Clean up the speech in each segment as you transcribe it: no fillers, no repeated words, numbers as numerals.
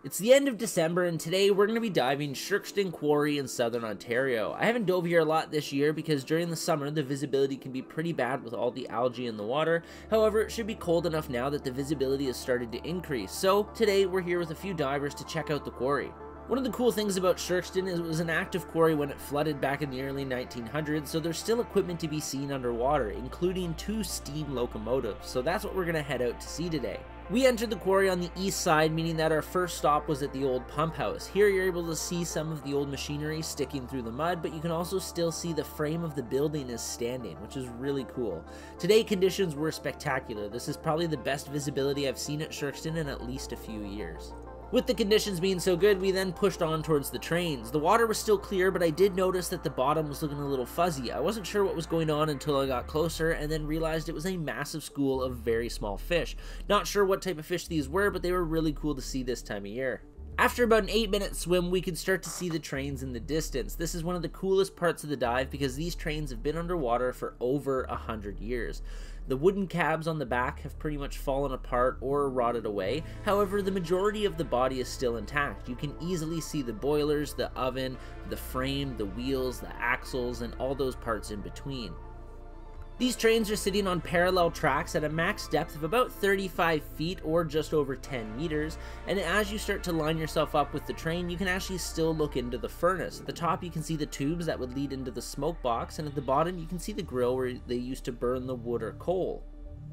It's the end of December, and today we're going to be diving Sherkston Quarry in southern Ontario. I haven't dove here a lot this year because during the summer the visibility can be pretty bad with all the algae in the water. However, it should be cold enough now that the visibility has started to increase. So today we're here with a few divers to check out the quarry. One of the cool things about Sherkston is it was an active quarry when it flooded back in the early 1900s, so there's still equipment to be seen underwater, including 2 steam locomotives, so that's what we're going to head out to see today. We entered the quarry on the east side, meaning that our first stop was at the old pump house. Here you're able to see some of the old machinery sticking through the mud, but you can also still see the frame of the building is standing, which is really cool. Today conditions were spectacular. This is probably the best visibility I've seen at Sherkston in at least a few years. With the conditions being so good, we then pushed on towards the trains. The water was still clear, but I did notice that the bottom was looking a little fuzzy. I wasn't sure what was going on until I got closer and then realized it was a massive school of very small fish. Not sure what type of fish these were, but they were really cool to see this time of year. After about an 8-minute swim, we could start to see the trains in the distance. This is one of the coolest parts of the dive because these trains have been underwater for over 100 years. The wooden cabs on the back have pretty much fallen apart or rotted away. However, the majority of the body is still intact. You can easily see the boilers, the oven, the frame, the wheels, the axles, and all those parts in between. These trains are sitting on parallel tracks at a max depth of about 35 feet or just over 10 meters, and as you start to line yourself up with the train, you can actually still look into the furnace. At the top you can see the tubes that would lead into the smoke box, and at the bottom you can see the grill where they used to burn the wood or coal.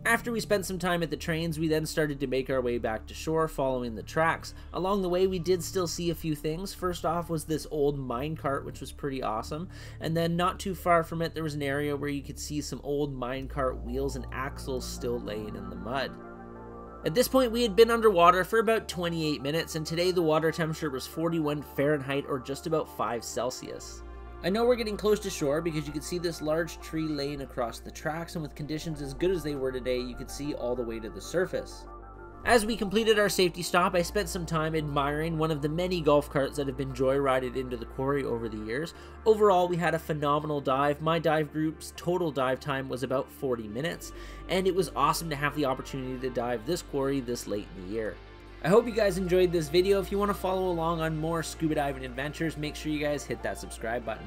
After we spent some time at the trains, we then started to make our way back to shore following the tracks. Along the way, we did still see a few things. First off was this old minecart, which was pretty awesome. And then not too far from it, there was an area where you could see some old minecart wheels and axles still laying in the mud. At this point, we had been underwater for about 28 minutes, and today the water temperature was 41 Fahrenheit or just about 5 Celsius. I know we're getting close to shore because you can see this large tree laying across the tracks, and with conditions as good as they were today, you could see all the way to the surface. As we completed our safety stop, I spent some time admiring one of the many golf carts that have been joyrided into the quarry over the years. Overall, we had a phenomenal dive. My dive group's total dive time was about 40 minutes, and it was awesome to have the opportunity to dive this quarry this late in the year. I hope you guys enjoyed this video. If you want to follow along on more scuba diving adventures, make sure you guys hit that subscribe button.